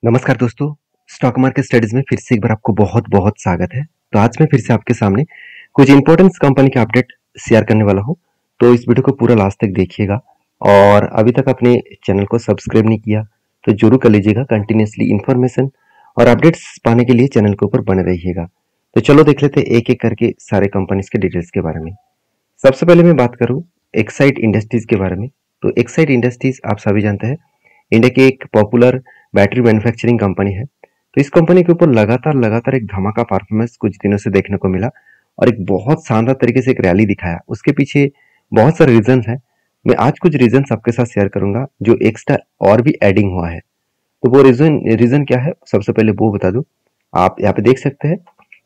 नमस्कार दोस्तों, stock market studies में फिर से एक बार आपको बहुत बहुत स्वागत है। तो आज मैं फिर से आपके सामने कुछ इंपॉर्टेंट कंपनी के अपडेट शेयर करने वाला हूं। तो इस वीडियो को पूरा लास्ट तक देखिएगा और अभी तक अपने चैनल को सब्सक्राइब नहीं किया तो जरूर कर लीजिएगा। कंटिन्यूसली इन्फॉर्मेशन और अपडेट्स पाने के लिए चैनल के ऊपर बने रहिएगा। तो चलो देख लेते हैं एक एक करके सारे कंपनीज के डिटेल्स के बारे में। सबसे पहले मैं बात करूँ एक्साइड इंडस्ट्रीज के बारे में। तो एक्साइड इंडस्ट्रीज आप सभी जानते हैं इंडिया की एक पॉपुलर बैटरी मैन्युफैक्चरिंग कंपनी है। तो इस कंपनी के ऊपर लगातार एक धमाका परफॉर्मेंस कुछ दिनों से देखने को मिला और एक बहुत शानदार तरीके से एक रैली दिखाया। उसके पीछे बहुत सारे रीजंस हैं। मैं आज कुछ रीजंस आपके साथ शेयर करूंगा जो एक्स्ट्रा और भी एडिंग हुआ है। तो वो रीजन क्या है, सबसे पहले वो बता दूं। आप यहाँ पे देख सकते हैं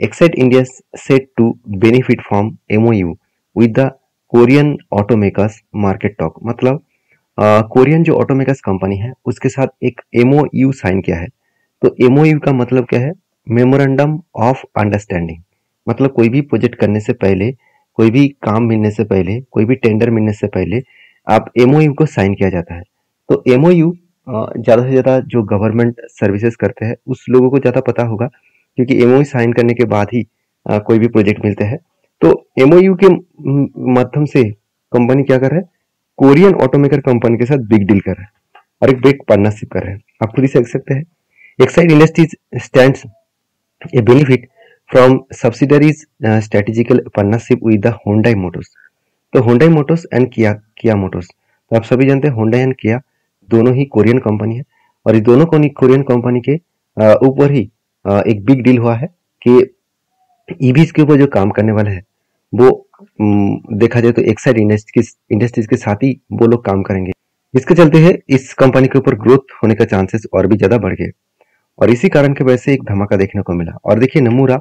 Exide India set to benefit from MOU with the Korean automakers market talk. मतलब कोरियन जो ऑटोमेकर्स कंपनी है उसके साथ एक एमओयू साइन किया है। तो एमओयू का मतलब क्या है, मेमोरेंडम ऑफ अंडरस्टैंडिंग। मतलब कोई भी प्रोजेक्ट करने से पहले, कोई भी काम मिलने से पहले, कोई भी टेंडर मिलने से पहले आप एमओयू को साइन किया जाता है। तो एमओयू ज़्यादा से ज़्यादा जो गवर्नमेंट सर्विसेज करते हैं उस लोगों को ज़्यादा पता होगा, क्योंकि एमओयू साइन करने के बाद ही कोई भी प्रोजेक्ट मिलते हैं। तो एमओयू के माध्यम से कंपनी क्या कर रहा है, कोरियन ऑटोमेकर कंपनी के साथ बिग डील कर रहा है और एक बिग पार्टनरशिप कर रहे हैं। आप खुद ही देख सकते हैं Exide industries stands A benefit from subsidiaries strategical partnership with the Hyundai Motors. तो होंडाई मोटर्स एंड किया मोटर्स, तो आप सभी जानते हैं होंडा एंड किया दोनों ही कोरियन कंपनी है और इस दोनों कोरियन कंपनी के ऊपर ही एक बिग डील हुआ है कि ईवीज के ऊपर जो काम करने वाले हैं वो देखा जाए तो एक्साइड इंडस्ट्रीज के साथ ही वो लोग काम करेंगे। इसके चलते है इस कंपनी के ऊपर ग्रोथ होने का चांसेस और भी ज्यादा बढ़ गए और इसी कारण की वजह से एक धमाका देखने को मिला। और देखिए नमूरा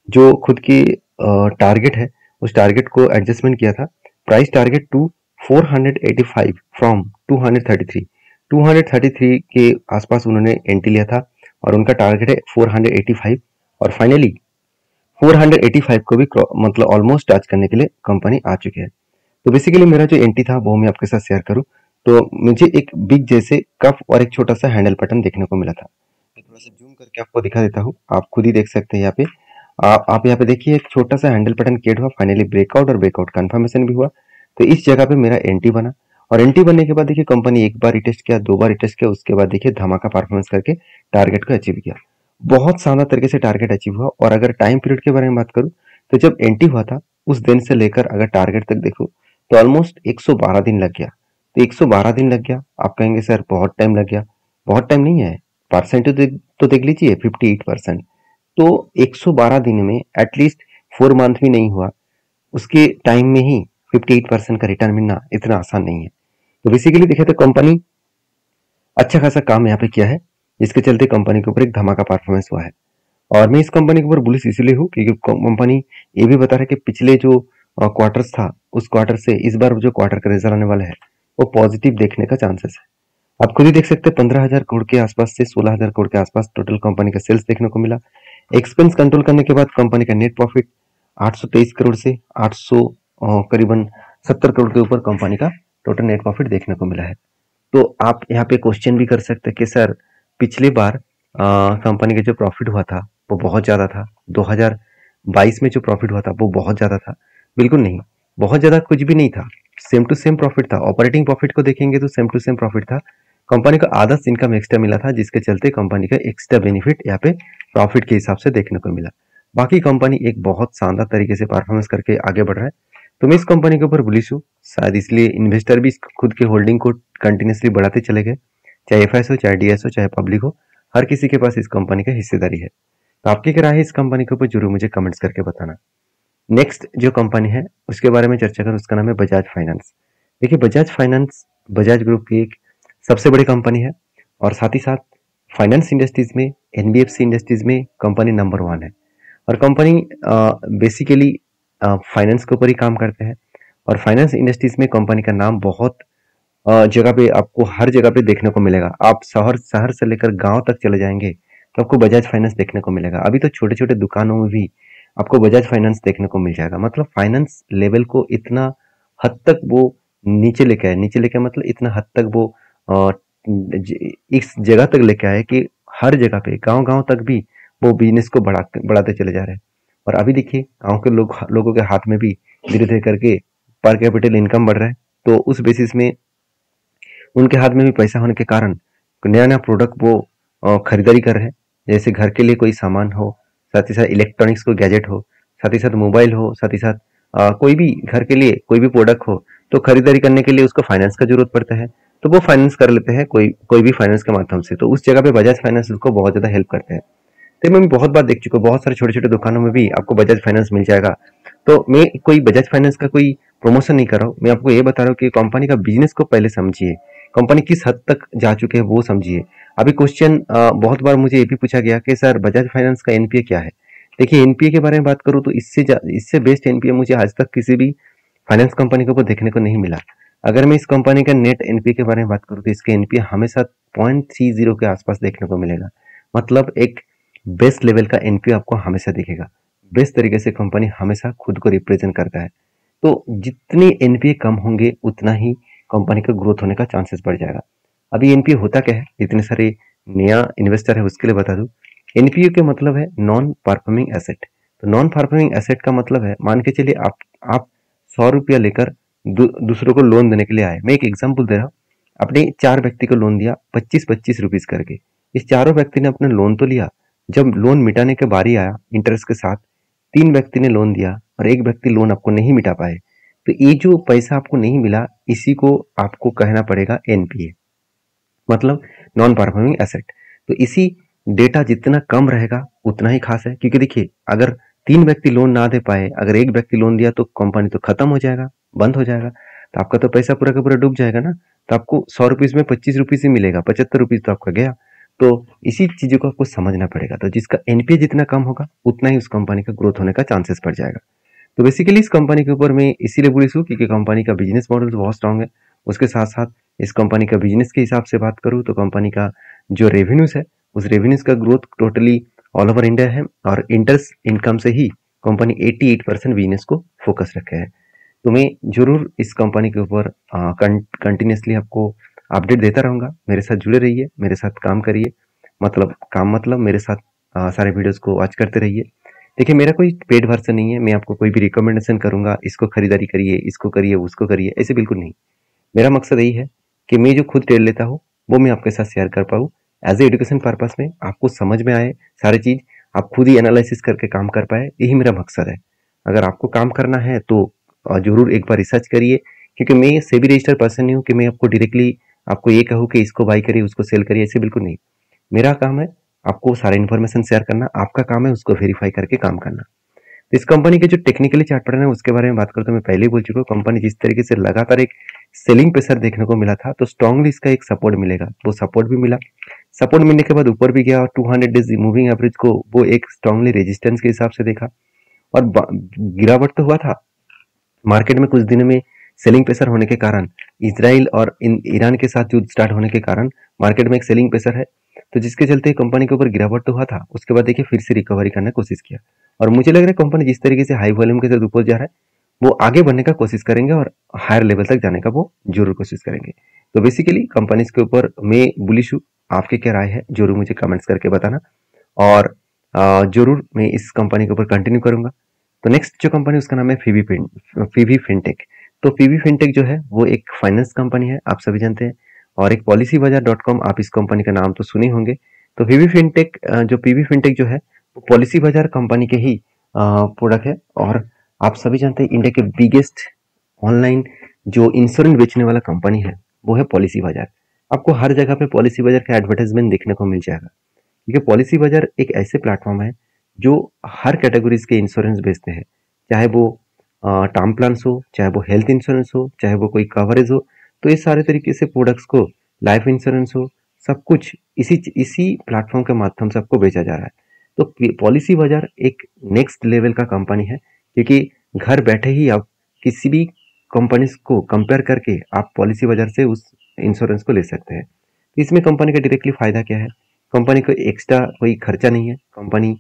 जो खुद की टारगेट है उस टारगेट को एडजस्टमेंट किया था। प्राइस टारगेट टू 485 फ्रॉम 233 233 के आसपास उन्होंने एंट्री लिया था और उनका टारगेट है 485 और फाइनली 485 को भी मतलब ऑलमोस्ट टच करने के लिए कंपनी आ चुकी है। तो बेसिकली मेरा जो एंट्री था वो मैं आपके साथ शेयर करूं तो मुझे एक बिग जैसे कप और एक छोटा सा हैंडल बटन देखने को मिला था। मैं थोड़ा सा जूम करके आपको दिखा देता हूं, आप खुद ही देख सकते हैं यहाँ पे। आप यहाँ पे देखिए एक छोटा सा हैंडल बटन क्रिएट हुआ, फाइनली ब्रेकआउट और ब्रेकआउट कंफर्मेशन भी हुआ। तो इस जगह पे मेरा एंट्री बना और एंट्री बनने के बाद देखिए कंपनी एक बार रिटेस्ट किया, दो बार रिटेस्ट किया, उसके बाद देखिए धमाका परफॉर्मेंस करके टारगेट को अचीव किया। बहुत शानदार तरीके से टारगेट अचीव हुआ। और अगर टाइम पीरियड के बारे में बात करूं तो जब एंट्री हुआ था उस दिन से लेकर अगर टारगेट तक देखो तो ऑलमोस्ट 112 दिन लग गया। तो 112 दिन लग गया, आप कहेंगे सर बहुत टाइम लग गया। बहुत टाइम नहीं है, परसेंटेज तो देख लीजिए 58%। तो 112 दिन में एटलीस्ट 4 मंथ भी नहीं हुआ, उसके टाइम में ही 58% का रिटर्न मिलना इतना आसान नहीं है। तो बेसिकली देखे तो कंपनी अच्छा खासा काम यहाँ पे किया है, जिसके चलते कंपनी के ऊपर एक धमाका परफॉर्मेंस हुआ है। और मैं इस कंपनी के ऊपर बुलिश इसलिए हूँ क्योंकि कंपनी ये भी बता रहा है कि पिछले जो क्वार्टर्स था उस क्वार्टर से इस बार जो क्वार्टर का रिजल्ट आने वाला है वो पॉजिटिव देखने का चांसेस है। आप खुद ही देख सकते हैं 15,000 करोड़ के आसपास से 16,000 करोड़ के आसपास टोटल कंपनी का सेल्स देखने को मिला। एक्सपेंस कंट्रोल करने के बाद कंपनी का नेट प्रॉफिट 823 करोड़ से 800 करीबन 70 करोड़ के ऊपर कंपनी का टोटल नेट प्रॉफिट देखने को मिला है। तो आप यहाँ पे क्वेश्चन भी कर सकते हैं कि सर पिछली बार कंपनी का जो प्रॉफिट हुआ था वो बहुत ज़्यादा था, 2022 में जो प्रॉफिट हुआ था वो बहुत ज़्यादा था। बिल्कुल नहीं, बहुत ज़्यादा कुछ भी नहीं था, सेम टू सेम प्रॉफिट था। ऑपरेटिंग प्रॉफिट को देखेंगे तो सेम टू सेम प्रॉफिट था। कंपनी को आधा इनकम एक्स्ट्रा मिला था, जिसके चलते कंपनी का एक्स्ट्रा बेनिफिट यहाँ पे प्रॉफिट के हिसाब से देखने को मिला। बाकी कंपनी एक बहुत शानदार तरीके से परफॉर्मेंस करके आगे बढ़ रहा है। तो मैं इस कंपनी के ऊपर बुलिश हूँ, शायद इसलिए इन्वेस्टर भी खुद के होल्डिंग को कंटिन्यूसली बढ़ाते चले गए। चाहे एफएस हो, चाहे डीएस हो, चाहे पब्लिक हो, हर किसी के पास इस कंपनी का हिस्सेदारी है। तो आपकी क्या राय है इस कंपनी के ऊपर, जरूर मुझे कमेंट्स करके बताना। नेक्स्ट जो कंपनी है उसके बारे में चर्चा करें, उसका नाम है बजाज फाइनेंस। देखिए बजाज फाइनेंस बजाज ग्रुप की एक सबसे बड़ी कंपनी है और साथ ही साथ फाइनेंस इंडस्ट्रीज में, एनबीएफसी इंडस्ट्रीज में कंपनी नंबर 1 है। और कंपनी बेसिकली फाइनेंस के ऊपर ही काम करते हैं और फाइनेंस इंडस्ट्रीज में कंपनी का नाम बहुत जगह पे आपको हर जगह पे देखने को मिलेगा। आप शहर शहर से लेकर गांव तक चले जाएंगे तो आपको बजाज फाइनेंस देखने को मिलेगा। अभी तो छोटे छोटे दुकानों में भी आपको बजाज फाइनेंस देखने को मिल जाएगा। मतलब फाइनेंस लेवल को इतना हद तक वो नीचे लेके आए मतलब इतना हद तक वो इस जगह तक लेके आए कि हर जगह पे गांव-गांव तक भी वो बिजनेस को बढ़ाते चले जा रहे हैं। और अभी देखिए गांव के लोगों के हाथ में भी धीरे-धीरे करके पर कैपिटल इनकम बढ़ रहा है। तो उस बेसिस में उनके हाथ में भी पैसा होने के कारण नया-नया प्रोडक्ट वो खरीदारी कर रहे हैं। जैसे घर के लिए कोई सामान हो, साथ ही साथ इलेक्ट्रॉनिक्स कोई गैजेट हो, साथ ही साथ मोबाइल हो, साथ ही साथ कोई भी घर के लिए कोई भी प्रोडक्ट हो, तो खरीदारी करने के लिए उसको फाइनेंस का जरूरत पड़ता है। तो वो फाइनेंस कर लेते हैं कोई कोई भी फाइनेंस के माध्यम से। तो उस जगह पे बजाज फाइनेंस उसको बहुत ज्यादा हेल्प करते हैं। तो मैं बहुत बार देख चुका हूँ, बहुत सारे छोटे-छोटे दुकानों में भी आपको बजाज फाइनेंस मिल जाएगा। तो मैं कोई बजाज फाइनेंस का कोई प्रमोशन नहीं कर रहा हूँ, मैं आपको ये बता रहा हूँ कि कंपनी का बिजनेस को पहले समझिए, कंपनी किस हद तक जा चुके हैं वो समझिए। अभी क्वेश्चन बहुत बार मुझे ये भी पूछा गया कि सर बजाज फाइनेंस का एनपीए क्या है। देखिए एनपीए के बारे में बात करूँ तो इससे बेस्ट एनपीए मुझे आज तक किसी भी फाइनेंस कंपनी के ऊपर देखने को नहीं मिला। अगर मैं इस कंपनी का नेट एनपीए के बारे में बात करूँ तो इसके एनपीए हमेशा 0.30 के आसपास देखने को मिलेगा। मतलब एक बेस्ट लेवल का एनपीए आपको हमेशा दिखेगा। बेस्ट तरीके से कंपनी हमेशा खुद को रिप्रेजेंट करता है। तो जितने एनपीए कम होंगे उतना ही कंपनी का ग्रोथ होने का चांसेस बढ़ जाएगा। अभी एनपीए होता क्या है, इतने सारे नया इन्वेस्टर है उसके लिए बता दूं। एनपीए के मतलब है नॉन परफॉर्मिंग एसेट। तो नॉन परफॉर्मिंग एसेट का मतलब है, मान के चलिए आप 100 रुपया लेकर दूसरों को लोन देने के लिए आए। मैं एक एग्जाम्पल दे रहा हूँ। आपने 4 व्यक्ति को लोन दिया 25-25 रुपीज करके। इस चारों व्यक्ति ने अपना लोन तो लिया, जब लोन मिटाने के बारी आया इंटरेस्ट के साथ, 3 व्यक्ति ने लोन दिया और एक व्यक्ति लोन आपको नहीं मिटा पाए। तो ये जो पैसा आपको नहीं मिला, इसी को आपको कहना पड़ेगा एनपीए, मतलब नॉन परफॉर्मिंग एसेट। तो इसी डेटा जितना कम रहेगा उतना ही खास है, क्योंकि देखिए अगर 3 व्यक्ति लोन ना दे पाए, अगर एक व्यक्ति लोन दिया तो कंपनी तो खत्म हो जाएगा, बंद हो जाएगा, तो आपका तो पैसा पूरा का पूरा डूब जाएगा ना। तो आपको 100 रुपीज में 25 रुपीज ही मिलेगा, 75 रुपीज तो आपका गया। तो इसी चीजों को आपको समझना पड़ेगा। तो जिसका एनपीए जितना कम होगा उतना ही उस कंपनी का ग्रोथ होने का चांसेस बढ़ जाएगा। तो बेसिकली इस कंपनी के ऊपर मैं इसीलिए बुलिश हूँ क्योंकि कंपनी का बिजनेस मॉडल बहुत स्ट्रांग है। उसके साथ साथ इस कंपनी का बिजनेस के हिसाब से बात करूँ तो कंपनी का जो रेवेन्यूज है, उस रेवेन्यूज का growth totally all over India है और इंटरेस्ट इनकम से ही कंपनी 88% बिजनेस को फोकस रखे है। तो मैं जरूर इस कंपनी के ऊपर कंटिन्यूसली आपको अपडेट देता रहूंगा। मेरे साथ जुड़े रहिए, मेरे साथ काम करिए, मतलब मेरे साथ सारे वीडियोस को वॉच करते रहिए। देखिए मेरा कोई पेड वर्जन नहीं है, मैं आपको कोई भी रिकमेंडेशन करूंगा इसको खरीदारी करिए, इसको करिए, उसको करिए, ऐसे बिल्कुल नहीं। मेरा मकसद यही है कि मैं जो खुद ट्रेड लेता हूँ वो मैं आपके साथ शेयर कर पाऊँ एज ए एजुकेशन पर्पस में, आपको समझ में आए सारी चीज, आप खुद ही एनालिसिस करके काम कर पाए, यही मेरा मकसद है। अगर आपको काम करना है तो जरूर एक बार रिसर्च करिए, क्योंकि मैं सेबी रजिस्टर्ड पर्सन नहीं हूँ कि मैं आपको डायरेक्टली आपको ये कहूँ कि इसको बाई करिए उसको सेल करिए, ऐसे बिल्कुल नहीं। मेरा काम है आपको सारा इन्फॉर्मेशन शेयर करना, आपका काम है उसको वेरीफाई करके काम करना। तो इस कंपनी के जो टेक्निकली चार्ट पैटर्न है उसके बारे में बात करते हैं। मैं पहले ही बोल चुका हूँ, कंपनी जिस तरीके से लगातार एक सेलिंग प्रेशर देखने को मिला था, तो स्ट्रांगली इसका एक सपोर्ट मिलेगा, वो सपोर्ट भी मिला। सपोर्ट मिलने के बाद ऊपर भी गया और 200 डेज मूविंग एवरेज को वो एक स्ट्रांगली रेजिस्टेंस के हिसाब से देखा और गिरावट तो हुआ था मार्केट में कुछ दिनों में। सेलिंग प्रेशर होने के कारण, इसराइल और ईरान के साथ युद्ध स्टार्ट होने के कारण मार्केट में एक सेलिंग प्रेशर है, तो जिसके चलते कंपनी के ऊपर गिरावट तो हुआ था। उसके बाद देखिए फिर से रिकवरी करने की कोशिश किया और मुझे लग रहा है कंपनी जिस तरीके से हाई वॉल्यूम के साथ ऊपर जा रहा है वो आगे बढ़ने का कोशिश करेंगे और हायर लेवल तक जाने का वो जरूर कोशिश करेंगे। तो बेसिकली कंपनी के ऊपर मैं बुलिश हूँ। आपके क्या राय है जरूर मुझे कमेंट्स करके बताना और जरूर मैं इस कंपनी के ऊपर कंटिन्यू करूंगा। तो नेक्स्ट जो कंपनी उसका नाम है फीवी फिनटेक। तो फीवी फिनटेक जो है वो एक फाइनेंस कंपनी है, आप सभी जानते हैं, और एक पॉलिसी बाजार .com, आप इस कंपनी का नाम तो सुने होंगे। तो फीवी फिनटेक जो है वो पॉलिसी बाजार कंपनी के ही प्रोडक्ट है और आप सभी जानते हैं इंडिया के बिगेस्ट ऑनलाइन जो इंश्योरेंस बेचने वाला कंपनी है वो है पॉलिसी बाजार। आपको हर जगह पे पॉलिसी बाजार का एडवर्टाइजमेंट देखने को मिल जाएगा, क्योंकि पॉलिसी बाजार एक ऐसे प्लेटफॉर्म है जो हर कैटेगरीज के इंश्योरेंस बेचते हैं, चाहे वो टर्म प्लान्स हो, चाहे वो हेल्थ इंश्योरेंस हो, चाहे वो कोई कवरेज हो। तो ये सारे तरीके से प्रोडक्ट्स को, लाइफ इंश्योरेंस हो, सब कुछ इसी प्लेटफॉर्म के माध्यम से आपको बेचा जा रहा है। तो पॉलिसी बाजार एक नेक्स्ट लेवल का कंपनी है, क्योंकि घर बैठे ही आप किसी भी कंपनीज को कंपेयर करके आप पॉलिसी बाजार से उस इंश्योरेंस को ले सकते हैं। तो इसमें कंपनी का डायरेक्टली फायदा क्या है, कंपनी को एक्स्ट्रा कोई खर्चा नहीं है, कंपनी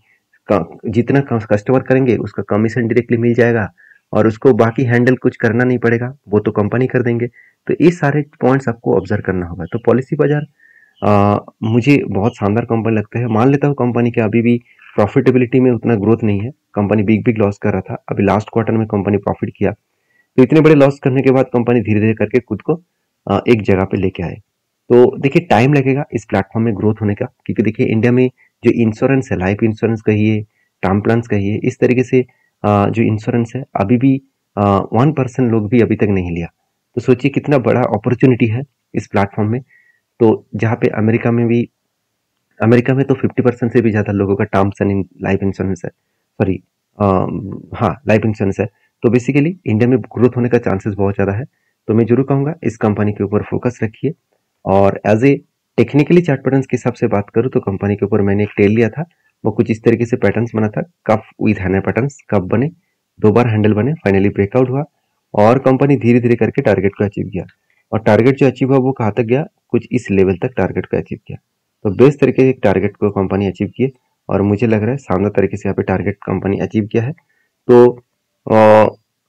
जितना कस्टमर करेंगे उसका कमीशन डायरेक्टली मिल जाएगा और उसको बाकी हैंडल कुछ करना नहीं पड़ेगा, वो तो कंपनी कर देंगे। तो ये सारे पॉइंट्स आपको ऑब्जर्व करना होगा। तो पॉलिसी बाजार मुझे बहुत शानदार कंपनी लगता है। मान लेता हूँ कंपनी के अभी भी प्रॉफिटेबिलिटी में उतना ग्रोथ नहीं है, कंपनी बिग लॉस कर रहा था, अभी लास्ट क्वार्टर में कंपनी प्रॉफिट किया। तो इतने बड़े लॉस करने के बाद कंपनी धीरे धीरे करके खुद को एक जगह पे लेके आए। तो देखिए टाइम लगेगा इस प्लेटफॉर्म में ग्रोथ होने का, क्योंकि देखिए इंडिया में जो इंश्योरेंस है, लाइफ इंश्योरेंस कहिए, टर्म प्लान्स कहिए, इस तरीके से जो इंश्योरेंस है अभी भी 1% लोग भी अभी तक नहीं लिया। तो सोचिए कितना बड़ा अपॉर्चुनिटी है इस प्लेटफॉर्म में। तो जहाँ पे अमेरिका में तो 50% से भी ज़्यादा लोगों का टर्म्स एंड लाइफ इंश्योरेंस है, सॉरी, हाँ लाइफ इंश्योरेंस है। तो बेसिकली इंडिया में ग्रोथ होने का चांसेस बहुत ज़्यादा है। तो मैं जरूर कहूँगा इस कंपनी के ऊपर फोकस रखिए। और as a technically chart patterns के हिसाब से बात करूँ तो कंपनी के ऊपर मैंने एक टेल लिया था, वो कुछ इस तरीके से पैटर्न्स बना था, कफ विथ हैंडल पैटर्न्स, कफ बने, 2 बार हैंडल बने, फाइनली ब्रेकआउट हुआ और कंपनी धीरे धीरे करके टारगेट को अचीव किया। और टारगेट जो अचीव हुआ वो कहाँ तक गया, कुछ इस लेवल तक टारगेट को अचीव किया। तो बेस्ट तरीके से टारगेट को कंपनी अचीव किए और मुझे लग रहा है शानदार तरीके से यहाँ पे टारगेट कंपनी अचीव किया है। तो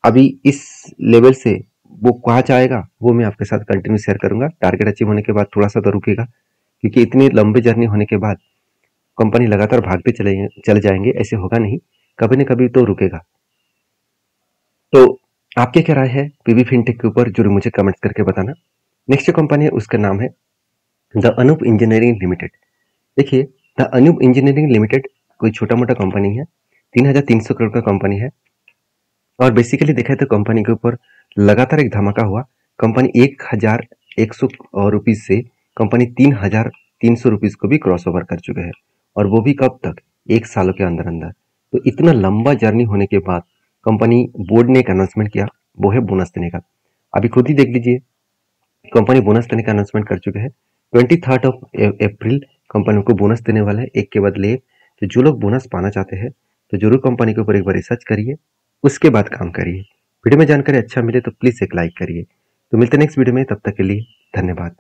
अभी इस लेवल से वो कहाँ जाएगा वो मैं आपके साथ कंटिन्यू शेयर करूंगा। टारगेट अचीव होने के बाद थोड़ा सा तो रुकेगा, क्योंकि इतनी लंबी जर्नी होने के बाद कंपनी लगातार भागते चले जाएंगे ऐसे होगा नहीं, कभी न कभी तो रुकेगा। तो आपकी क्या राय है पीवी फिनटेक के ऊपर, जरूर मुझे कमेंट्स करके बताना। नेक्स्ट जो कंपनी है उसका नाम है द अनूप इंजीनियरिंग लिमिटेड। देखिए द अनूप इंजीनियरिंग लिमिटेड कोई छोटा मोटा कंपनी है, 3,300 करोड़ का कंपनी है। और बेसिकली देखा तो कंपनी के ऊपर लगातार एक धमाका हुआ। कंपनी 1,100 रुपीज से कंपनी 3,300 रुपीज को भी क्रॉस ओवर कर चुके हैं, और वो भी कब तक, 1 सालों के अंदर अंदर। तो इतना लंबा जर्नी होने के बाद कंपनी बोर्ड ने एक अनाउंसमेंट किया, वो है बोनस देने का। अभी खुद ही देख लीजिए कंपनी बोनस देने का अनाउंसमेंट कर चुके हैं। 23 कंपनी को बोनस देने वाला है, एक के बदले एक। तो जो लोग बोनस पाना चाहते हैं तो जरूर कंपनी के ऊपर एक बार रिसर्च करिए, उसके बाद काम करिए। वीडियो में जानकारी अच्छा मिले तो प्लीज एक लाइक करिए। तो मिलते हैं नेक्स्ट वीडियो में, तब तक के लिए धन्यवाद।